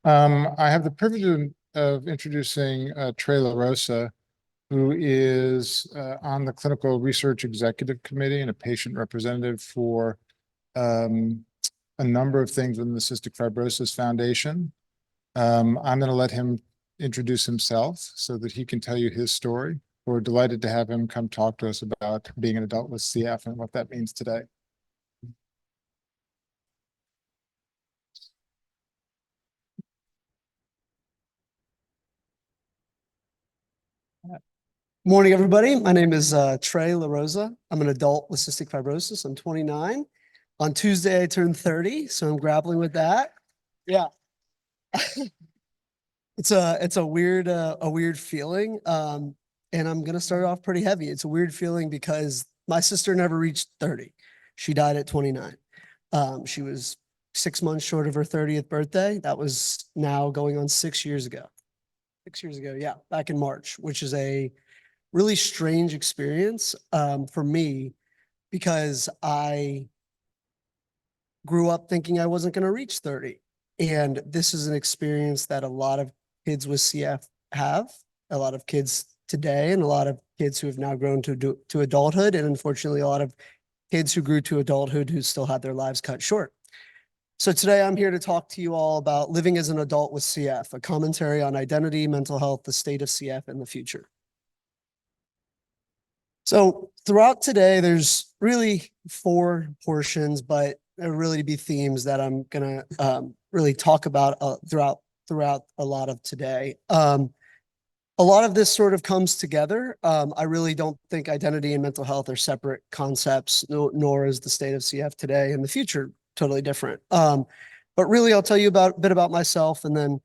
I have the privilege of introducing Tré LaRosa, who is on the Clinical Research Executive Committee and a patient representative for um, a number of things within the Cystic Fibrosis Foundation. I'm going to let him introduce himself so that he can tell you his story. We're delighted to have him come talk to us about being an adult with CF and what that means today. Morning, everybody. My name is Tré LaRosa. I'm an adult with cystic fibrosis. I'm 29. On Tuesday, I turned 30, so I'm grappling with that. Yeah, it's a weird feeling. And I'm gonna start off pretty heavy. It's a weird feeling because my sister never reached 30. She died at 29. She was 6 months short of her 30th birthday. That was now going on 6 years ago. 6 years ago, yeah, back in March, which is a really strange experience for me because I grew up thinking I wasn't going to reach 30. And this is an experience that a lot of kids with CF have, a lot of kids today, and a lot of kids who have now grown to adulthood. And unfortunately, a lot of kids who grew to adulthood who still had their lives cut short. So today I'm here to talk to you all about living as an adult with CF, a commentary on identity, mental health, the state of CF, and the future. So throughout today, there's really four portions, but there really be themes that I'm gonna really talk about throughout a lot of today. A lot of this sort of comes together. I really don't think identity and mental health are separate concepts, nor is the state of CF today and the future totally different. But really, I'll tell you a bit about myself, and then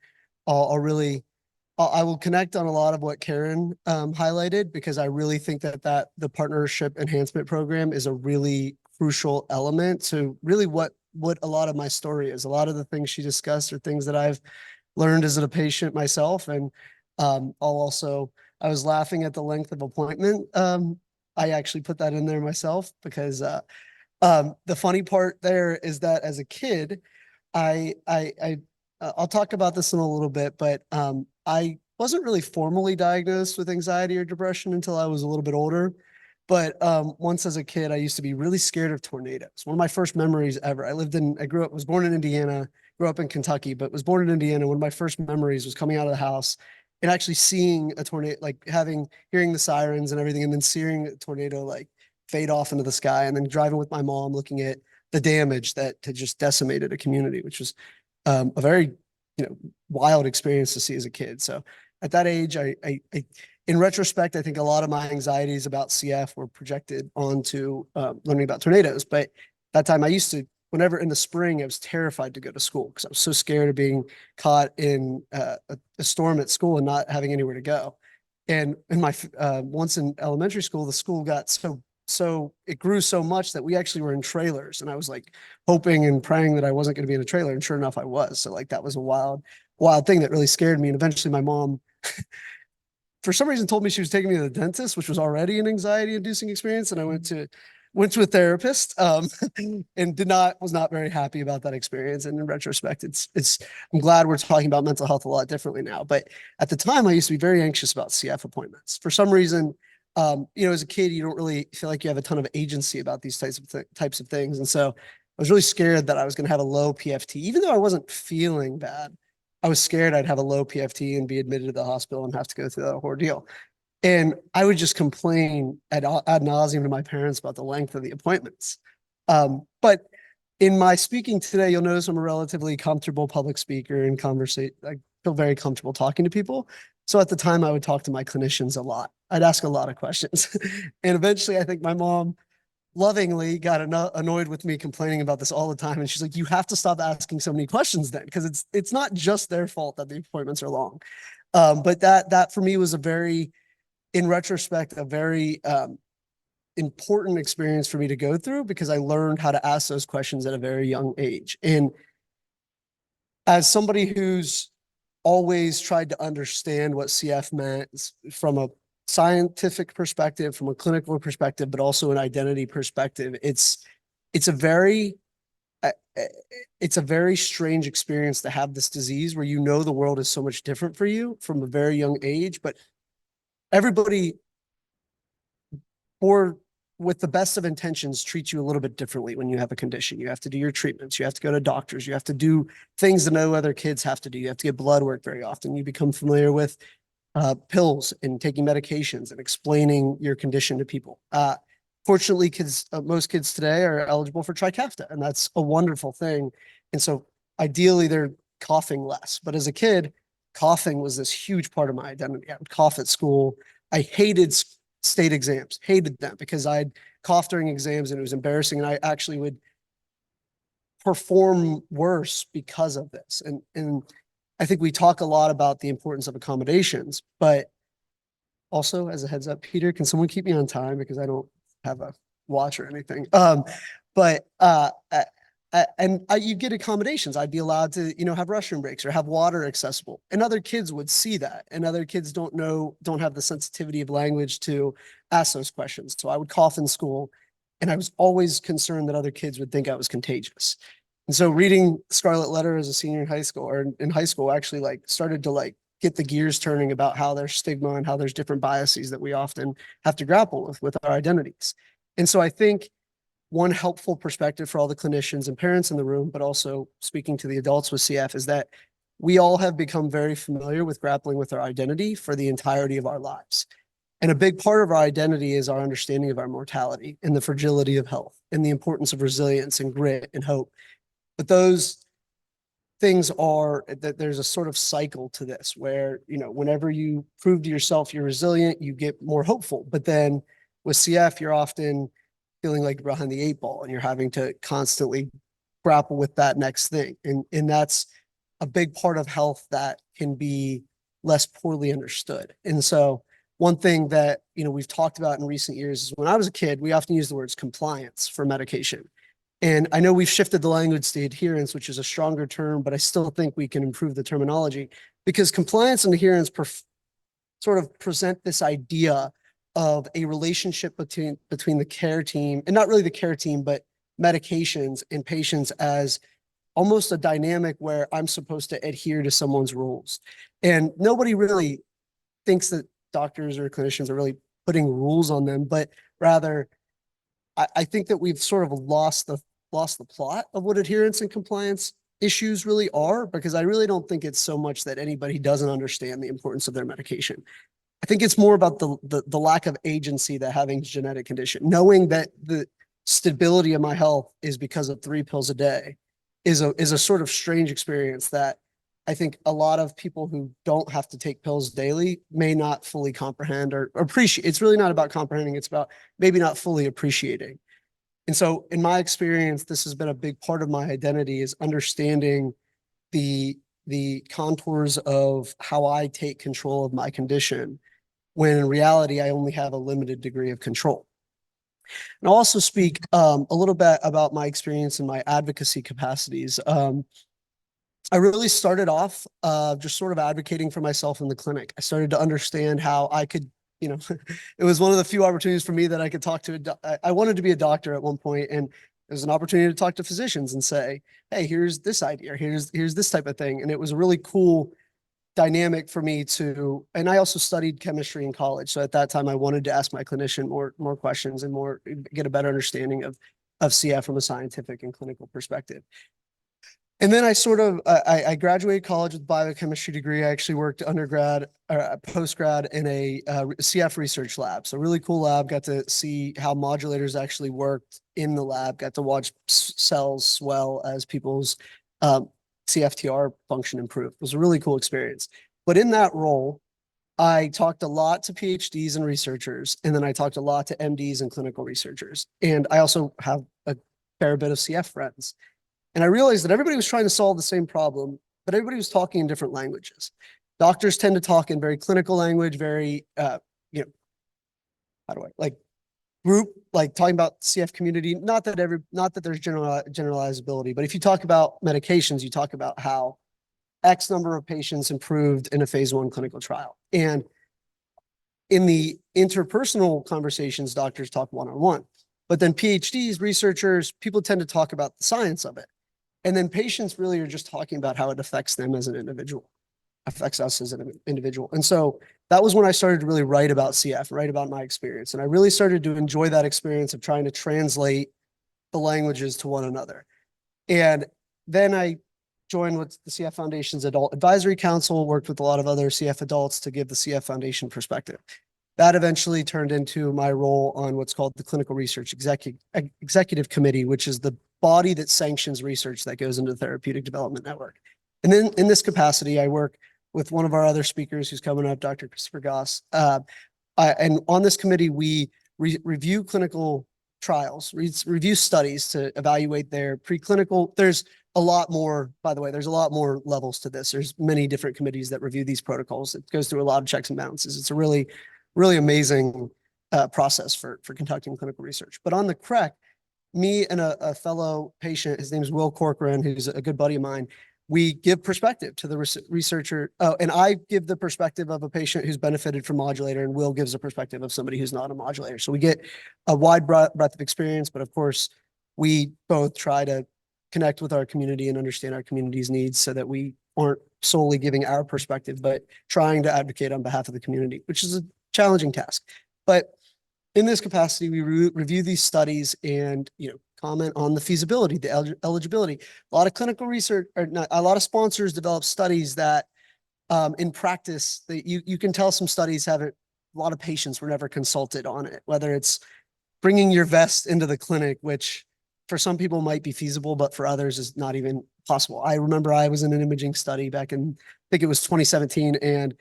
I will connect on a lot of what Karen highlighted, because I really think that the partnership enhancement program is a really crucial element to really what a lot of my story is. A lot of the things she discussed are things that I've learned as a patient myself. And I was laughing at the length of appointment. I actually put that in there myself because the funny part there is that as a kid, I'll talk about this in a little bit, but I wasn't really formally diagnosed with anxiety or depression until I was a little bit older. But once as a kid, I used to be really scared of tornadoes. One of my first memories ever. Was born in Indiana, grew up in Kentucky, but was born in Indiana. One of my first memories was coming out of the house and actually seeing a tornado, like hearing the sirens and everything, and then seeing a tornado like fade off into the sky, and then driving with my mom, looking at the damage that had just decimated a community, which was a very, wild experience to see as a kid. So at that age, in retrospect, I think a lot of my anxieties about CF were projected onto learning about tornadoes. But that time whenever in the spring, I was terrified to go to school because I was so scared of being caught in a storm at school and not having anywhere to go. And once in elementary school, the school got so it grew so much that we actually were in trailers, and I was like hoping and praying that I wasn't going to be in a trailer, and sure enough I was. So like that was a wild thing that really scared me. And eventually my mom for some reason told me she was taking me to the dentist, which was already an anxiety inducing experience, and I went to a therapist, and was not very happy about that experience. And in retrospect, I'm glad we're talking about mental health a lot differently now. But at the time, I used to be very anxious about CF appointments. For some reason, as a kid, you don't really feel like you have a ton of agency about these types of things. And so I was really scared that I was going to have a low PFT, even though I wasn't feeling bad. I was scared I'd have a low PFT and be admitted to the hospital and have to go through that ordeal. And I would just complain ad nauseum to my parents about the length of the appointments. But in my speaking today, you'll notice I'm a relatively comfortable public speaker and I feel very comfortable talking to people. So at the time, I would talk to my clinicians a lot. I'd ask a lot of questions. And eventually, I think my mom lovingly got annoyed with me complaining about this all the time. And she's like, you have to stop asking so many questions then, because it's not just their fault that the appointments are long. But that for me was in retrospect, a very important experience for me to go through, because I learned how to ask those questions at a very young age. And as somebody who's always tried to understand what CF meant from a scientific perspective, from a clinical perspective, but also an identity perspective, it's a very it's a very strange experience to have this disease where you know the world is so much different for you from a very young age, but everybody, or with the best of intentions, treats you a little bit differently when you have a condition. You have to do your treatments, you have to go to doctors, you have to do things that no other kids have to do. You have to get blood work very often. You become familiar with pills and taking medications and explaining your condition to people. Fortunately, most kids today are eligible for Trikafta, and that's a wonderful thing. And so ideally they're coughing less. But as a kid, coughing was this huge part of my identity. I would cough at school. I hated state exams, hated them because I'd cough during exams and it was embarrassing. And I actually would perform worse because of this. And I think we talk a lot about the importance of accommodations, but also as a heads up, Peter, can someone keep me on time because I don't have a watch or anything. You get accommodations. I'd be allowed to, have restroom breaks or have water accessible. And other kids would see that. And other kids don't have the sensitivity of language to ask those questions. So I would cough in school and I was always concerned that other kids would think I was contagious. And so reading Scarlet Letter as a senior in high school or in high school actually started to get the gears turning about how there's stigma and how there's different biases that we often have to grapple with our identities. And so I think one helpful perspective for all the clinicians and parents in the room, but also speaking to the adults with CF, is that we all have become very familiar with grappling with our identity for the entirety of our lives. And a big part of our identity is our understanding of our mortality and the fragility of health and the importance of resilience and grit and hope. But those things are that there's a sort of cycle to this where, whenever you prove to yourself you're resilient, you get more hopeful. But then with CF, you're often feeling like you're behind the eight ball and you're having to constantly grapple with that next thing. And that's a big part of health that can be less poorly understood. And so one thing that, we've talked about in recent years is when I was a kid, we often use the words compliance for medication. And I know we've shifted the language to adherence, which is a stronger term, but I still think we can improve the terminology because compliance and adherence sort of present this idea of a relationship between the care team and not really the care team, but medications and patients as almost a dynamic where I'm supposed to adhere to someone's rules. And nobody really thinks that doctors or clinicians are really putting rules on them, but rather I think that we've sort of lost the plot of what adherence and compliance issues really are, because I really don't think it's so much that anybody doesn't understand the importance of their medication. I think it's more about the lack of agency that having genetic condition, knowing that the stability of my health is because of 3 pills a day is a sort of strange experience that I think a lot of people who don't have to take pills daily may not fully comprehend or appreciate. It's really not about comprehending. It's about maybe not fully appreciating. And so in my experience, this has been a big part of my identity is understanding the contours of how I take control of my condition, when in reality, I only have a limited degree of control. And I'll also speak a little bit about my experience in my advocacy capacities. I really started off just sort of advocating for myself in the clinic. I started to understand how I could, it was one of the few opportunities for me that I could talk to. I wanted to be a doctor at one point, and there's an opportunity to talk to physicians and say, hey, here's this idea, here's this type of thing. And it was a really cool dynamic for me to, and I also studied chemistry in college. So at that time, I wanted to ask my clinician more questions and get a better understanding of CF from a scientific and clinical perspective. And then I graduated college with biochemistry degree. I actually worked undergrad or postgrad in a CF research lab. So really cool lab, got to see how modulators actually worked in the lab, got to watch cells swell as people's CFTR function improved. It was a really cool experience. But in that role, I talked a lot to PhDs and researchers, and then I talked a lot to MDs and clinical researchers. And I also have a fair bit of CF friends. And I realized that everybody was trying to solve the same problem, but everybody was talking in different languages. Doctors tend to talk in very clinical language, very, group, talking about CF community. Not that there's generalizability, but if you talk about medications, you talk about how X number of patients improved in a phase 1 clinical trial. And in the interpersonal conversations, doctors talk one-on-one. But then PhDs, researchers, people tend to talk about the science of it. And then patients really are just talking about how it affects them as an individual, affects us as an individual. And so that was when I started to really write about CF, write about my experience. And I really started to enjoy that experience of trying to translate the languages to one another. And then I joined with the CF Foundation's Adult Advisory Council, worked with a lot of other CF adults to give the CF Foundation perspective. That eventually turned into my role on what's called the Clinical Research Executive Committee, which is the body that sanctions research that goes into the Therapeutic Development Network. And then in this capacity, I work with one of our other speakers who's coming up, Dr. Christopher Goss. And on this committee, we review clinical trials, review studies to evaluate their preclinical. There's a lot more, by the way, there's a lot more levels to this. There's many different committees that review these protocols. It goes through a lot of checks and balances. It's a really amazing process for conducting clinical research. But on the CREC, me and a fellow patient, his name is Will Corcoran, who's a good buddy of mine, we give perspective to the researcher. Oh, and I give the perspective of a patient who's benefited from modulator, and Will gives a perspective of somebody who's not a modulator. So we get a wide breadth of experience, but of course, we both try to connect with our community and understand our community's needs so that we aren't solely giving our perspective, but trying to advocate on behalf of the community, which is a challenging task. But in this capacity, we review these studies and, comment on the feasibility, the eligibility. A lot of clinical research, or not, a lot of sponsors develop studies that, in practice, you can tell some studies haven't. A lot of patients were never consulted on it. Whether it's bringing your vest into the clinic, which for some people might be feasible, but for others is not even possible. I remember I was in an imaging study back in, I think it was 2017, and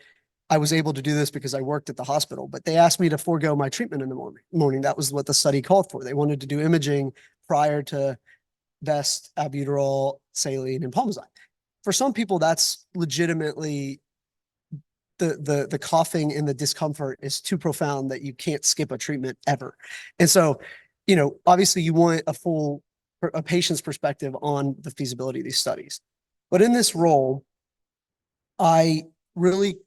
I was able to do this because I worked at the hospital, but they asked me to forego my treatment in the morning. That was what the study called for. They wanted to do imaging prior to vest, albuterol, saline, and Pulmazine. For some people, that's legitimately the coughing and the discomfort is too profound that you can't skip a treatment ever. And so, obviously you want a patient's perspective on the feasibility of these studies. But in this role, I really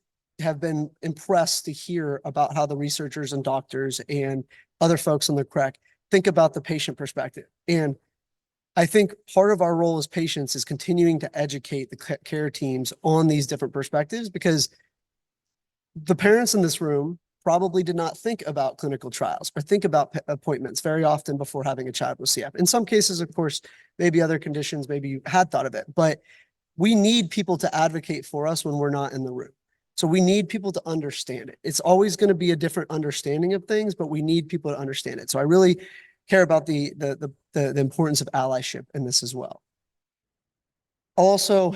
have been impressed to hear about how the researchers and doctors and other folks on the CREC think about the patient perspective. And I think part of our role as patients is continuing to educate the care teams on these different perspectives, because the parents in this room probably did not think about clinical trials or think about appointments very often before having a child with CF. In some cases, of course, maybe other conditions, maybe you had thought of it, but we need people to advocate for us when we're not in the room. So we need people to understand it. It's always going to be a different understanding of things, but we need people to understand it. So I really care about the importance of allyship in this as well. I'll also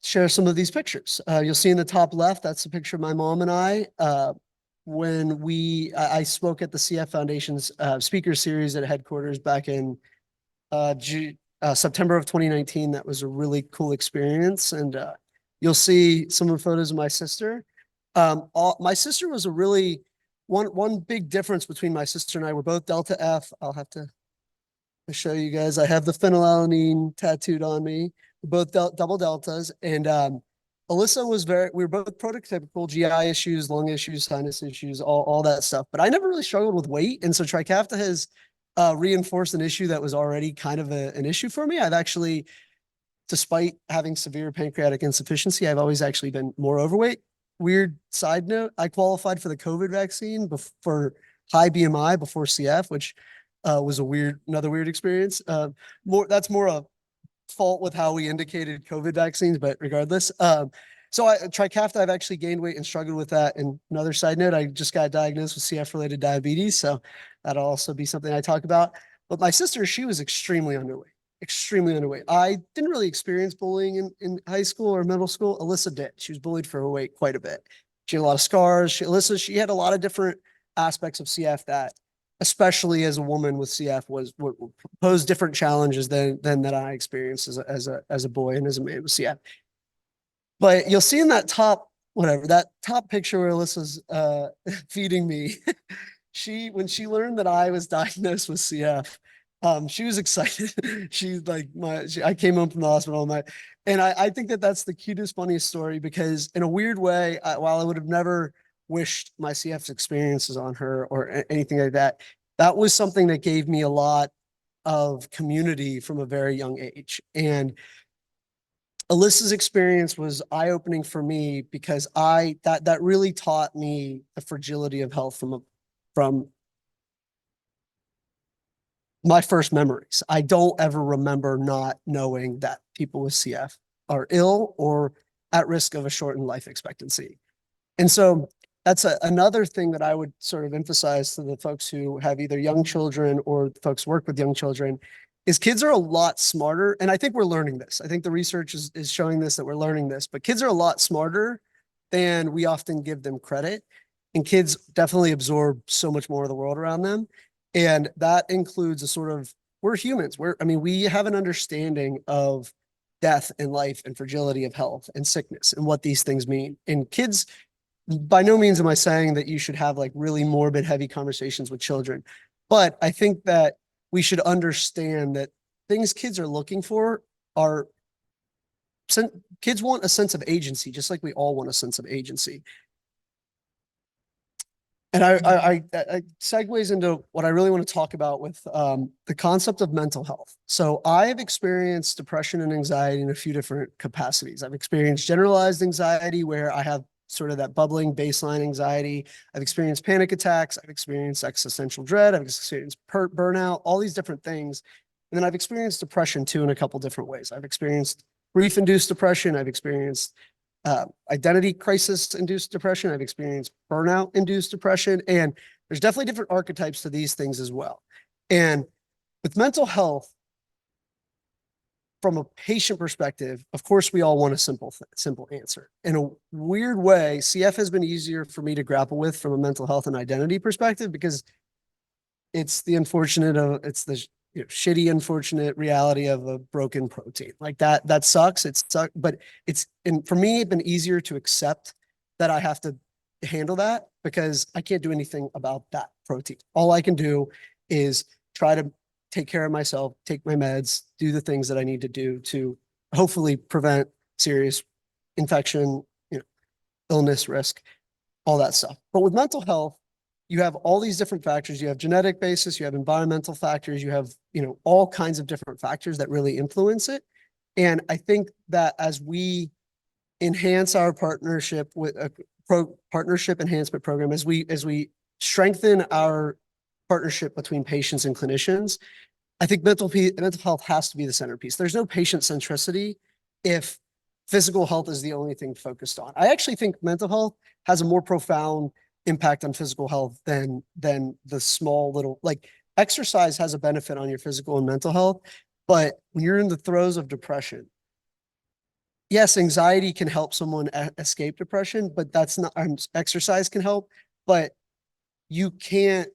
share some of these pictures. You'll see in the top left, that's a picture of my mom and I. When I spoke at the CF Foundation's speaker series at headquarters back in September of 2019. That was a really cool experience. And you'll see some of the photos of my sister. My sister was a really, one big difference between my sister and I, were both Delta F. I'll have to show you guys. I have the phenylalanine tattooed on me. We're both double deltas. And Alyssa was we were both prototypical GI issues, lung issues, sinus issues, all that stuff. But I never really struggled with weight. And so Trikafta has reinforced an issue that was already kind of an issue for me. I've actually, despite having severe pancreatic insufficiency, I've always actually been more overweight. Weird side note, I qualified for the COVID vaccine for high BMI before CF, which was another weird experience. That's more a fault with how we indicated COVID vaccines, but regardless. So Trikafta, I've actually gained weight and struggled with that. And another side note, I just got diagnosed with CF-related diabetes. So that'll also be something I talk about. But my sister, she was extremely underweight. Extremely underweight. I didn't really experience bullying in high school or middle school. Alyssa did. She was bullied for her weight quite a bit. She had a lot of scars. She had a lot of different aspects of CF that, especially as a woman with CF, would pose different challenges than that I experienced as a boy and as a man with CF. But you'll see in that top picture where Alyssa's feeding me, when she learned that I was diagnosed with CF, she was excited. She's like, I came home from the hospital, and I think that's the cutest, funniest story, because in a weird way, while I would have never wished my CF experiences on her or anything like that, that was something that gave me a lot of community from a very young age. And Alyssa's experience was eye-opening for me because that really taught me the fragility of health from my first memories. I don't ever remember not knowing that people with CF are ill or at risk of a shortened life expectancy. And so that's another thing that I would sort of emphasize to the folks who have either young children or folks who work with young children is kids are a lot smarter. And I think we're learning this. I think the research is showing this, that we're learning this, but kids are a lot smarter than we often give them credit. And kids definitely absorb so much more of the world around them. And that includes a sort of, we're humans. We have an understanding of death and life and fragility of health and sickness and what these things mean. And kids, by no means am I saying that you should have like really morbid, heavy conversations with children, but I think that we should understand that things kids are looking for are kids want a sense of agency, just like we all want a sense of agency. And I segues into what I really want to talk about with the concept of mental health. So I've experienced depression and anxiety in a few different capacities. I've experienced generalized anxiety where I have sort of that bubbling baseline anxiety. I've experienced panic attacks. I've experienced existential dread. I've experienced burnout, all these different things. And then I've experienced depression too in a couple different ways. I've experienced grief-induced depression. I've experienced identity crisis-induced depression. I've experienced burnout-induced depression. And there's definitely different archetypes to these things as well. And with mental health, from a patient perspective, of course, we all want a simple answer. In a weird way, CF has been easier for me to grapple with from a mental health and identity perspective because it's the shitty, unfortunate reality of a broken protein. Like that sucks. It sucks, but for me, it's been easier to accept that I have to handle that because I can't do anything about that protein. All I can do is try to take care of myself, take my meds, do the things that I need to do to hopefully prevent serious infection, illness risk, all that stuff. But with mental health, you have all these different factors. You have genetic basis, you have environmental factors, you have, all kinds of different factors that really influence it. And I think that as we enhance our partnership with a partnership enhancement program, as we strengthen our partnership between patients and clinicians, I think mental health has to be the centerpiece. There's no patient centricity if physical health is the only thing focused on. I actually think mental health has a more profound impact on physical health than the small little, like, exercise has a benefit on your physical and mental health. But when you're in the throes of depression, yes, anxiety can help someone escape depression, but that's not, exercise can help, but you can't,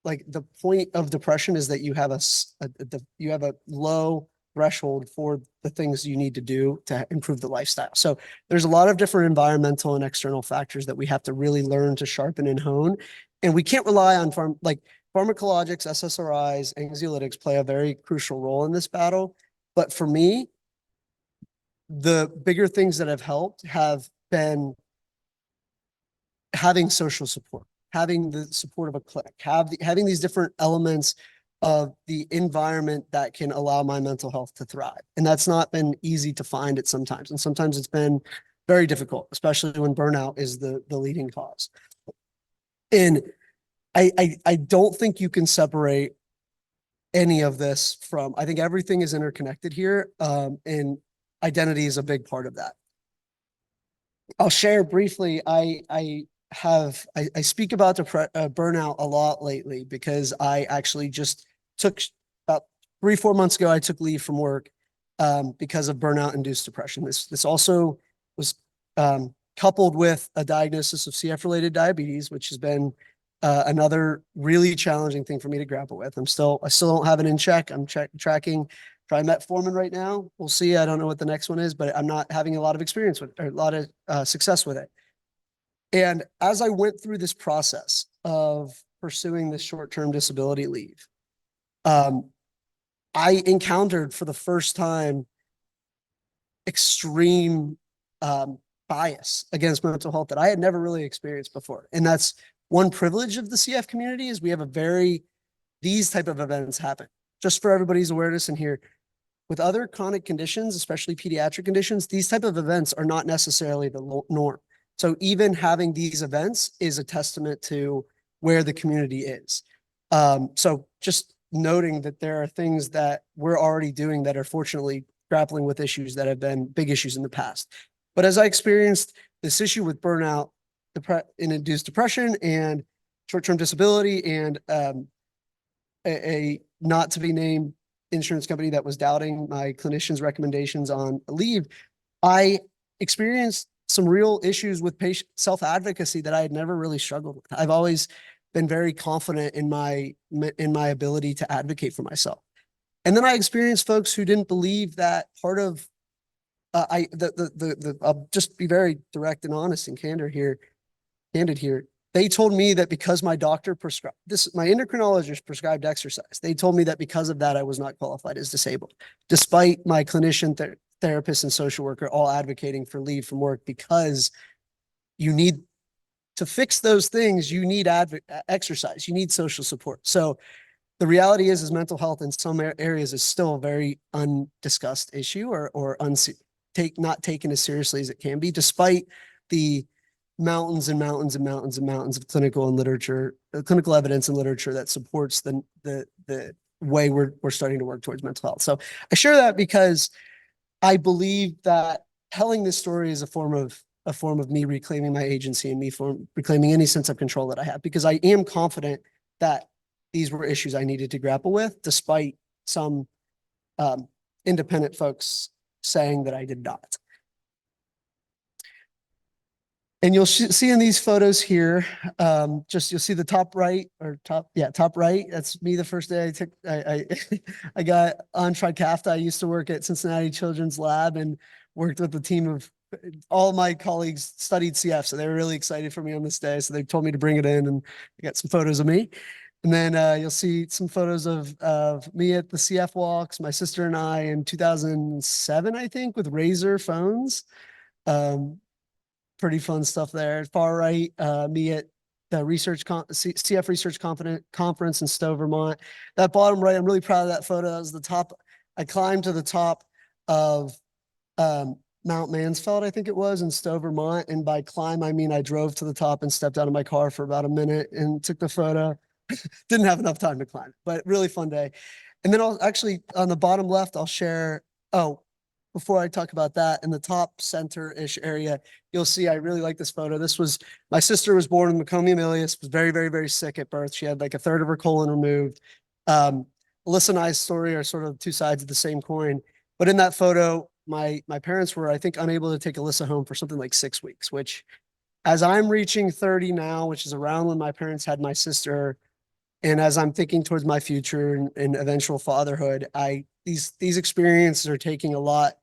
like, the point of depression is that you have a low threshold for the things you need to do to improve the lifestyle. So there's a lot of different environmental and external factors that we have to really learn to sharpen and hone. And we can't rely on pharmacologics, SSRIs, anxiolytics play a very crucial role in this battle. But for me, the bigger things that have helped have been having social support, having the support of a clinic, having these different elements of the environment that can allow my mental health to thrive. And that's not been easy to find it sometimes. And sometimes it's been very difficult, especially when burnout is the leading cause. And I don't think you can separate any of this from, I think everything is interconnected here. And identity is a big part of that. I'll share briefly. I speak about burnout a lot lately because I actually just took about 3-4 months ago, I took leave from work because of burnout induced depression. This also was coupled with a diagnosis of CF related diabetes, which has been another really challenging thing for me to grapple with. I still don't have it in check. I'm tracking metformin right now. We'll see. I don't know what the next one is, but I'm not having a lot of experience with, or a lot of success with it. And as I went through this process of pursuing this short-term disability leave, I encountered for the first time extreme bias against mental health that I had never really experienced before. And that's one privilege of the CF community, is we have these type of events happen. Just for everybody's awareness in here, with other chronic conditions, especially pediatric conditions, these type of events are not necessarily the norm. So even having these events is a testament to where the community is. So just noting that there are things that we're already doing that are fortunately grappling with issues that have been big issues in the past. But as I experienced this issue with burnout, induced depression and short-term disability and a not to be named insurance company that was doubting my clinician's recommendations on leave, I experienced some real issues with patient self-advocacy that I had never really struggled with. I've always been very confident in my ability to advocate for myself. And then I experienced folks who didn't believe that part of I'll just be very direct and honest and candid here. They told me that because my doctor prescribed this, my endocrinologist prescribed exercise. They told me that because of that, I was not qualified as disabled, despite my clinician, therapist, and social worker all advocating for leave from work, because you need to fix those things. You need exercise. You need social support. So the reality is mental health in some areas is still a very undiscussed issue or not taken as seriously as it can be, despite the mountains and mountains and mountains and mountains of clinical evidence and literature that supports the way we're starting to work towards mental health. So I share that because I believe that telling this story is a form of me reclaiming my agency and me reclaiming any sense of control that I have, because I am confident that these were issues I needed to grapple with, despite some independent folks saying that I did not. And you'll see in these photos here, you'll see the top right. That's me the first day I got on Trikafta. I used to work at Cincinnati Children's Lab and worked with a team of all of my colleagues studied CF. So they were really excited for me on this day. So they told me to bring it in, and I got some photos of me. And then you'll see some photos of me at the CF walks, my sister and I in 2007, I think, with Razor phones. Pretty fun stuff there. Far right, me at the CF Research Conference in Stowe, Vermont. That bottom right, I'm really proud of that photo. That was the top. I climbed to the top of Mount Mansfield, I think it was, in Stowe, Vermont. And by climb, I mean I drove to the top and stepped out of my car for about a minute and took the photo. Didn't have enough time to climb, but really fun day. And then I'll actually, on the bottom left, I'll share, before I talk about that, in the top center-ish area, you'll see I really like this photo. My sister was born with meconium ileus, was very, very, very sick at birth. She had like a third of her colon removed. Alyssa and I's story are sort of two sides of the same coin. But in that photo, my parents were, I think, unable to take Alyssa home for something like 6 weeks, which, as I'm reaching 30 now, which is around when my parents had my sister, and as I'm thinking towards my future and eventual fatherhood, these experiences are taking a lot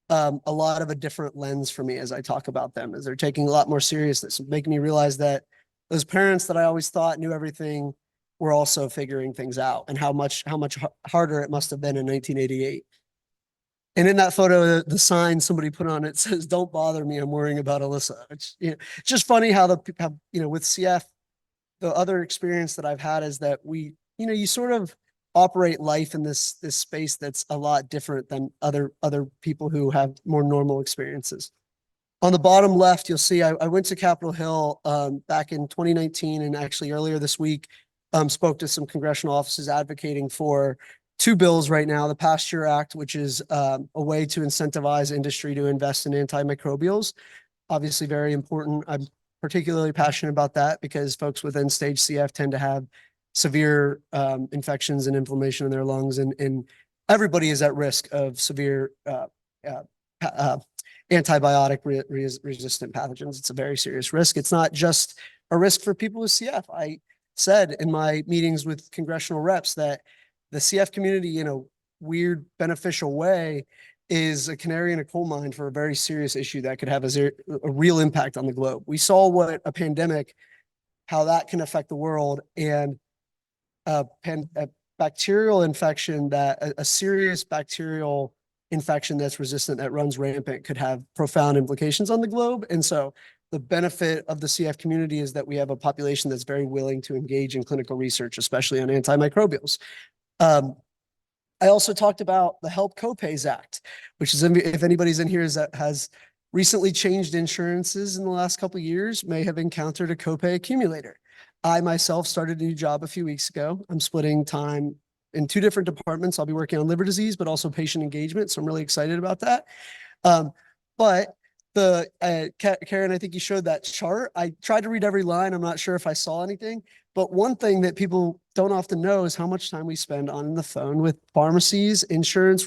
of a different lens for me as I talk about them, as they're taking a lot more seriousness, making me realize that those parents that I always thought knew everything were also figuring things out, and how much harder it must have been in 1988. And in that photo, the sign somebody put on it says, "Don't bother me, I'm worrying about Alyssa." It's just funny how with CF, the other experience that I've had is that you sort of operate life in this space that's a lot different than other people who have more normal experiences. On the bottom left, you'll see I went to Capitol Hill back in 2019, and actually earlier this week spoke to some congressional offices advocating for two bills right now: the Pasture Act, which is a way to incentivize industry to invest in antimicrobials. Obviously very important. I'm particularly passionate about that because folks with end-stage CF tend to have severe infections and inflammation in their lungs, and everybody is at risk of severe antibiotic resistant pathogens. It's a very serious risk. It's not just a risk for people with CF. I said in my meetings with congressional reps that the CF community, in a weird beneficial way, is a canary in a coal mine for a very serious issue that could have a real impact on the globe. We saw what a pandemic, how that can affect the world, and a bacterial infection, a serious bacterial infection that's resistant, that runs rampant, could have profound implications on the globe. And so the benefit of the CF community is that we have a population that's very willing to engage in clinical research, especially on antimicrobials. I also talked about the Help Copays Act, which is, if anybody's in here that has recently changed insurances in the last couple of years, may have encountered a copay accumulator. I myself started a new job a few weeks ago. I'm splitting time in 2 different departments. I'll be working on liver disease, but also patient engagement. So I'm really excited about that. But the Karen, I think you showed that chart. I tried to read every line. I'm not sure if I saw anything, but one thing that people don't often know is how much time we spend on the phone with pharmacies, insurance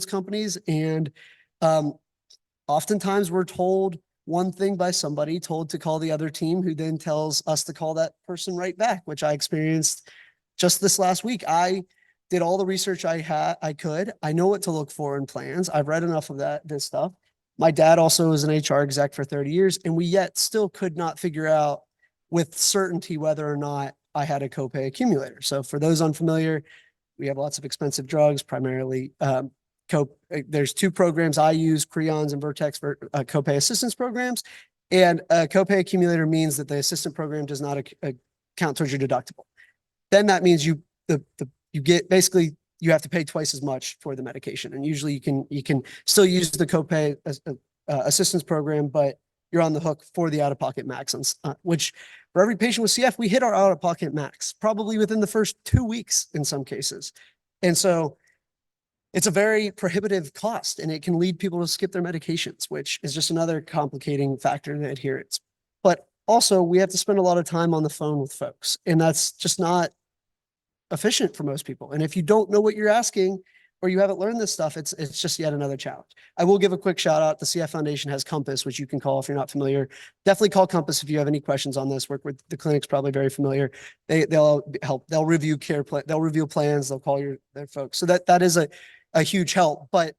companies, and oftentimes we're told one thing by somebody, told to call the other team, who then tells us to call that person right back, which I experienced just this last week. I did all the research I could. I know what to look for in plans. I've read enough of this stuff. My dad also was an HR exec for 30 years, and we yet still could not figure out with certainty whether or not I had a copay accumulator. So for those unfamiliar, we have lots of expensive drugs, primarily there's 2 programs I use, Creons and Vertex copay assistance programs. And a copay accumulator means that the assistant program does not count towards your deductible. Then that means you get basically you have to pay twice as much for the medication. And usually you can still use the copay assistance program, but you're on the hook for the out-of-pocket max, which for every patient with CF, we hit our out-of-pocket max probably within the first 2 weeks in some cases. And so it's a very prohibitive cost, and it can lead people to skip their medications, which is just another complicating factor in adherence. But also, we have to spend a lot of time on the phone with folks, and that's just not efficient for most people. And if you don't know what you're asking, or you haven't learned this stuff, it's just yet another challenge. I will give a quick shout out. The CF Foundation has Compass, which you can call if you're not familiar. Definitely call Compass if you have any questions on this. Work with the clinic's probably very familiar. They'll help. They'll review they'll review plans. They'll call their folks. So that is a huge help. But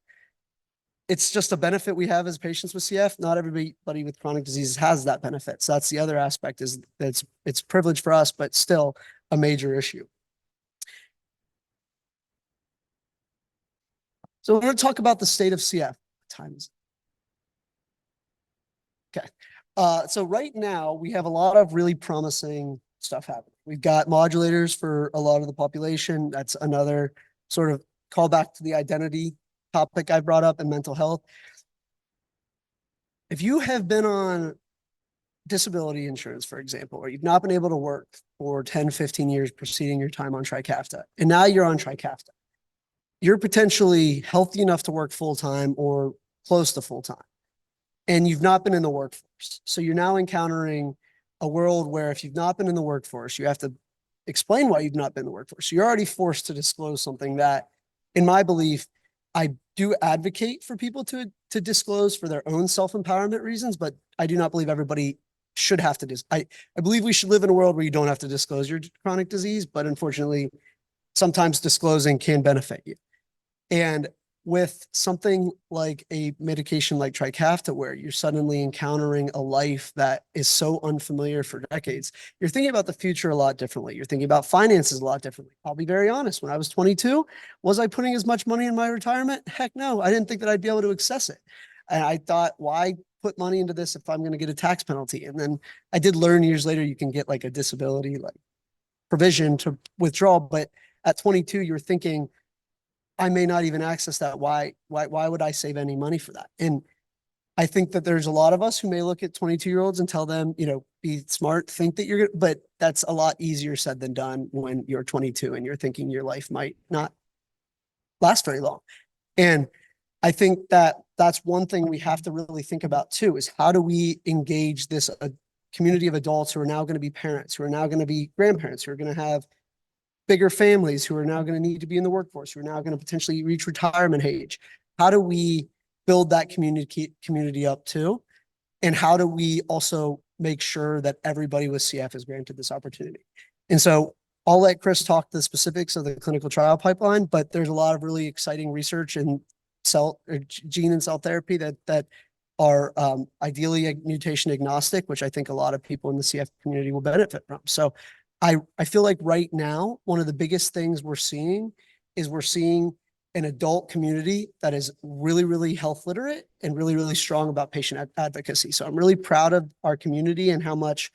it's just a benefit we have as patients with CF. Not everybody with chronic diseases has that benefit. So that's the other aspect, is that it's privilege for us, but still a major issue. So we're going to talk about the state of CF. Times. Okay. So right now we have a lot of really promising stuff happening. We've got modulators for a lot of the population. That's another sort of callback to the identity topic I brought up, and mental health. If you have been on disability insurance, for example, or you've not been able to work for 10, 15 years preceding your time on Trikafta, and now you're on Trikafta, you're potentially healthy enough to work full-time or close to full-time, and you've not been in the workforce. So you're now encountering a world where if you've not been in the workforce, you have to explain why you've not been in the workforce. So you're already forced to disclose something that, in my belief, I do advocate for people to disclose for their own self-empowerment reasons, but I do not believe everybody should have to I believe we should live in a world where you don't have to disclose your chronic disease, but unfortunately, sometimes disclosing can benefit you. And with something like a medication like Trikafta, where you're suddenly encountering a life that is so unfamiliar for decades, you're thinking about the future a lot differently. You're thinking about finances a lot differently. I'll be very honest. When I was 22, was I putting as much money in my retirement? Heck no. I didn't think that I'd be able to access it. And I thought, why put money into this if I'm going to get a tax penalty? And then I did learn years later, you can get like a disability like provision to withdraw. But at 22, you're thinking, I may not even access that. Why would I save any money for that? And I think that there's a lot of us who may look at 22-year-olds and tell them, be smart, think that you're good, but that's a lot easier said than done when you're 22 and you're thinking your life might not last very long. And I think that that's one thing we have to really think about too, is how do we engage this community of adults who are now going to be parents, who are now going to be grandparents, who are going to have bigger families, who are now going to need to be in the workforce, who are now going to potentially reach retirement age. How do we build that community up too? And how do we also make sure that everybody with CF is granted this opportunity? And so I'll let Chris talk the specifics of the clinical trial pipeline, but there's a lot of really exciting research in gene and cell therapy that are ideally mutation agnostic, which I think a lot of people in the CF community will benefit from. So I feel like right now, one of the biggest things we're seeing an adult community that is really, really health literate and really, really strong about patient advocacy. So I'm really proud of our community and how much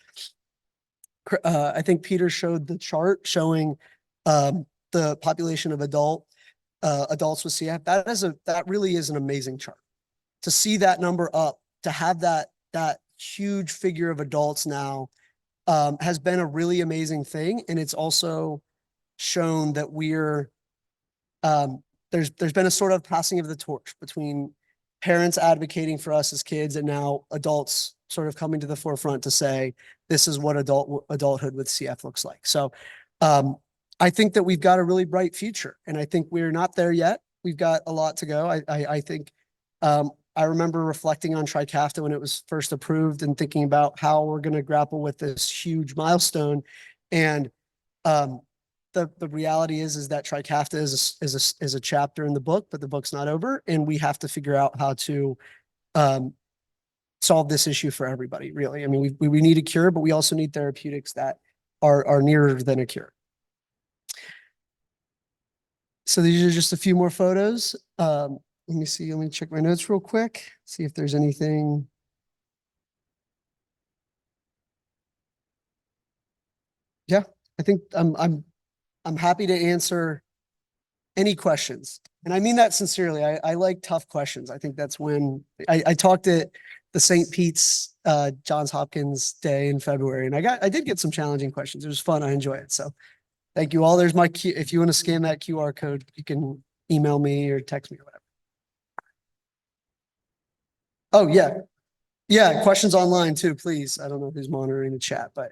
I think Peter showed the chart showing the population of adult adults with CF, that really is an amazing chart. To see that number up, to have that huge figure of adults now has been a really amazing thing. And it's also shown that there's been a sort of passing of the torch between parents advocating for us as kids and now adults sort of coming to the forefront to say, this is what adulthood with CF looks like. So I think that we've got a really bright future, and I think we're not there yet. We've got a lot to go. I think I remember reflecting on Trikafta when it was first approved and thinking about how we're going to grapple with this huge milestone. And the reality is that Trikafta is a chapter in the book, but the book's not over, and we have to figure out how to solve this issue for everybody. Really, I mean, we need a cure, but we also need therapeutics that are nearer than a cure. So these are just a few more photos. Let me see. Let me check my notes real quick. See if there's anything. Yeah, I think I'm happy to answer any questions. And I mean that sincerely. I like tough questions. I think that's when I talked at the St. Pete's Johns Hopkins Day in February, and I did get some challenging questions. It was fun. I enjoy it. So thank you all. There's my if you want to scan that QR code, you can email me or text me or whatever. Oh yeah. Yeah, questions online too, please. I don't know who's monitoring the chat, but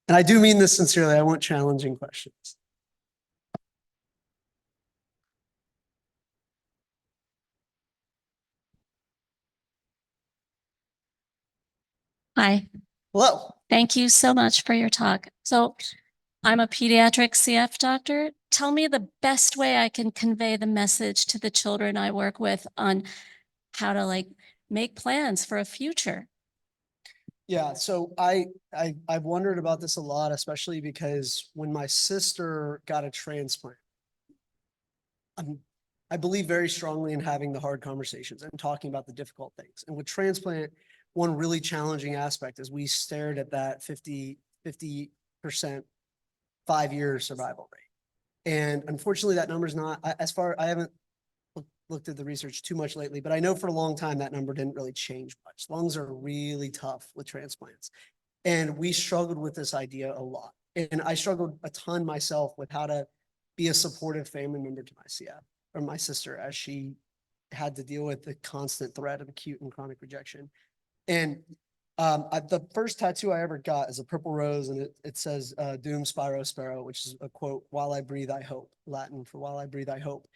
and I do mean this sincerely. I want challenging questions. Hi. Hello. Thank you so much for your talk. So I'm a pediatric CF doctor. Tell me the best way I can convey the message to the children I work with on how to make plans for a future. Yeah, so I've wondered about this a lot, especially because when my sister got a transplant, I believe very strongly in having the hard conversations and talking about the difficult things. And with transplant, one really challenging aspect is we stared at that 50% 5-year survival rate. And unfortunately, that number is not I haven't looked at the research too much lately, but I know for a long time that number didn't really change much. Lungs are really tough with transplants. And we struggled with this idea a lot. And I struggled a ton myself with how to be a supportive family member to my CF or my sister as she had to deal with the constant threat of acute and chronic rejection. And the first tattoo I ever got is a purple rose, and it says Dum Spiro Spero, which is a quote, "While I breathe, I hope," Latin for "while I breathe, I hope."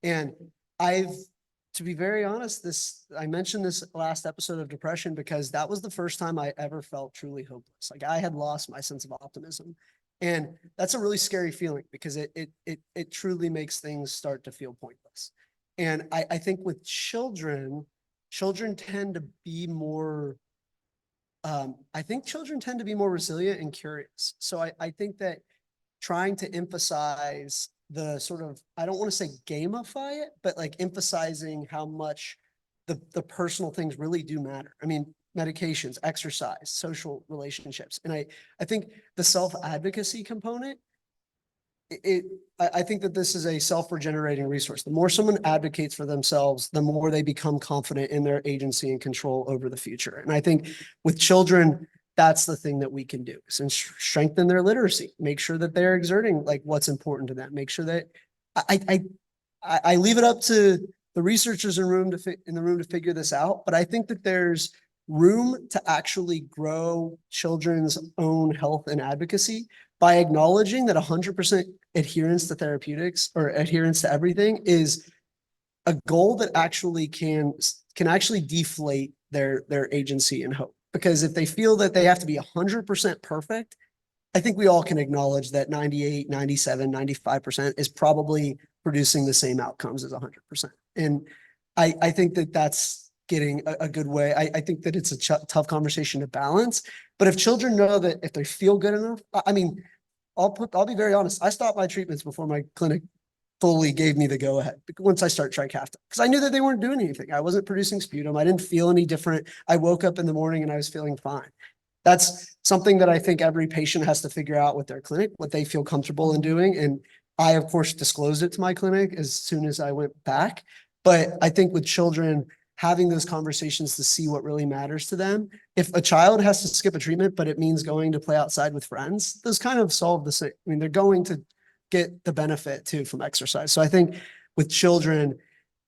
And to be very honest, I mentioned this last episode of depression because that was the first time I ever felt truly hopeless. Like I had lost my sense of optimism. And that's a really scary feeling because it truly makes things start to feel pointless. And I think with children tend to be more, I think children tend to be more resilient and curious. So I think that trying to emphasize the sort of, I don't want to say gamify it, but like emphasizing how much the personal things really do matter. I mean, medications, exercise, social relationships. And I think the self-advocacy component, I think that this is a self-regenerating resource. The more someone advocates for themselves, the more they become confident in their agency and control over the future. And I think with children, that's the thing that we can do is strengthen their literacy, make sure that they're exerting like what's important to them, make sure that I leave it up to the researchers in the room to figure this out. But I think that there's room to actually grow children's own health and advocacy by acknowledging that 100% adherence to therapeutics or adherence to everything is a goal that actually can actually deflate their agency and hope. Because if they feel that they have to be 100% perfect, I think we all can acknowledge that 98, 97, 95% is probably producing the same outcomes as 100%. And I think that that's getting a good way. I think that it's a tough conversation to balance. But if children know that if they feel good enough, I mean, I'll be very honest. I stopped my treatments before my clinic fully gave me the go ahead once I start Trikafta, because I knew that they weren't doing anything. I wasn't producing sputum. I didn't feel any different. I woke up in the morning and I was feeling fine. That's something that I think every patient has to figure out with their clinic, what they feel comfortable in doing. And I, of course, disclosed it to my clinic as soon as I went back. But I think with children, having those conversations to see what really matters to them. If a child has to skip a treatment, but it means going to play outside with friends, those kind of solve the same. I mean, they're going to get the benefit too from exercise. So I think with children,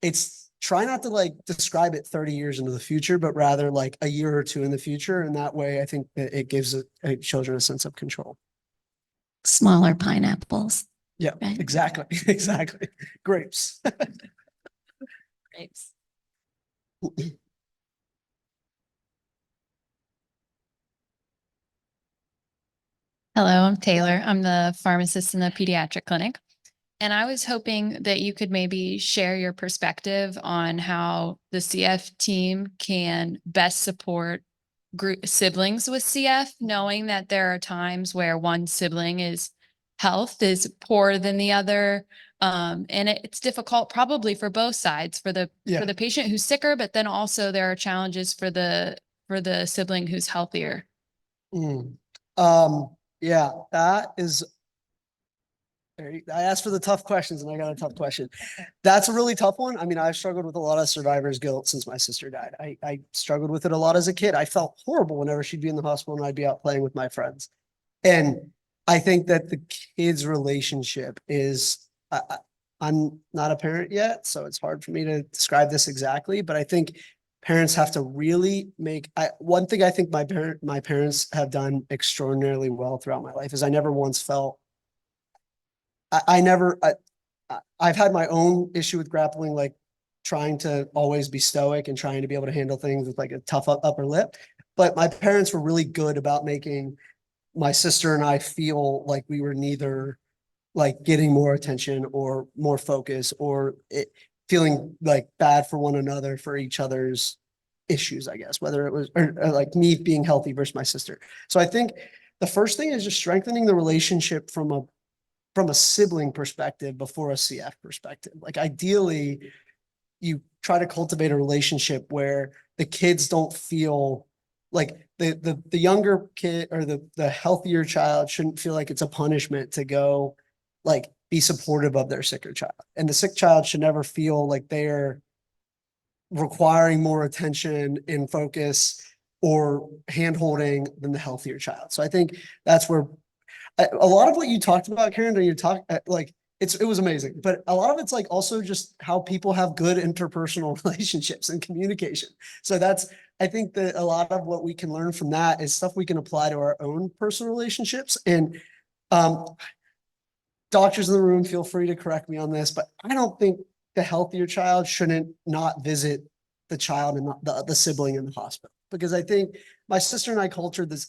it's try not to like describe it 30 years into the future, but rather like a year or two in the future. And that way, I think that it gives children a sense of control. Smaller pineapples. Yeah, Right. exactly. Exactly. Grapes. Grapes. Hello, I'm Taylor. I'm the pharmacist in the pediatric clinic. And I was hoping that you could maybe share your perspective on how the CF team can best support siblings with CF, knowing that there are times where one sibling health is poorer than the other. And it's difficult probably for both sides, for the patient who's sicker, but then also there are challenges for the sibling who's healthier. Yeah, that is. I asked for the tough questions and I got a tough question. That's a really tough one. I mean, I've struggled with a lot of survivor's guilt since my sister died. I struggled with it a lot as a kid. I felt horrible whenever she'd be in the hospital and I'd be out playing with my friends. And I think that the kids' relationship is, I'm not a parent yet, so it's hard for me to describe this exactly, but I think parents have to really one thing I think my parents have done extraordinarily well throughout my life is I never once felt I've had my own issue with grappling, like trying to always be stoic and trying to be able to handle things with like a tough upper lip. But my parents were really good about making my sister and I feel like we were neither like getting more attention or more focus or feeling like bad for one another for each other's issues, I guess, whether it was or like me being healthy versus my sister. So I think the first thing is just strengthening the relationship from a sibling perspective before a CF perspective. Like ideally, you try to cultivate a relationship where the kids don't feel like the younger kid or the healthier child shouldn't feel like it's a punishment to go like be supportive of their sicker child. And the sick child should never feel like they're requiring more attention and focus or hand-holding than the healthier child. So I think that's where a lot of what you talked about, Karen, you talk like it was amazing, but a lot of it's like also just how people have good interpersonal relationships and communication. So I think that a lot of what we can learn from that is stuff we can apply to our own personal relationships. And doctors in the room, feel free to correct me on this, but I don't think the healthier child shouldn't not visit the child and the sibling in the hospital, because I think my sister and I cultured this.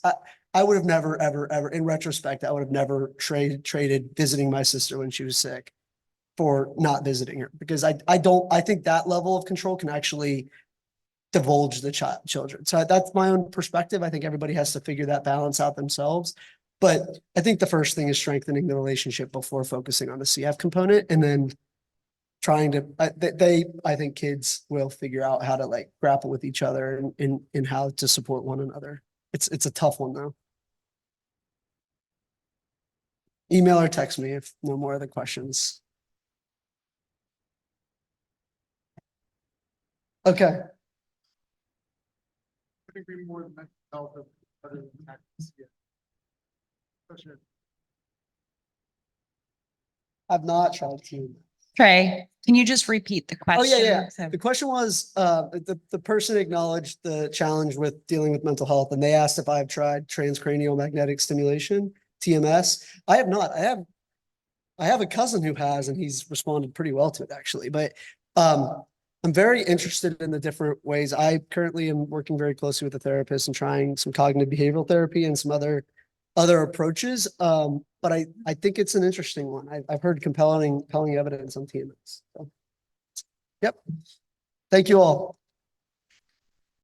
I would have never, ever, ever, in retrospect, I would have never traded visiting my sister when she was sick for not visiting her, because I think that level of control can actually divulge the children. So that's my own perspective. I think everybody has to figure that balance out themselves. But I think the first thing is strengthening the relationship before focusing on the CF component, and then trying to, I think kids will figure out how to like grapple with each other and how to support one another. It's a tough one though. Email or text me if no more other questions. Okay. I've not tried to. Tré, can you just repeat the question? Oh, yeah. The question was, the person acknowledged the challenge with dealing with mental health, and they asked if I've tried transcranial magnetic stimulation, TMS. I have not. I have a cousin who has, and he's responded pretty well to it actually. But I'm very interested in the different ways. I currently am working very closely with a therapist and trying some cognitive behavioral therapy and some other approaches. But I think it's an interesting one. I've heard compelling evidence on TMS. So, yep. Thank you all.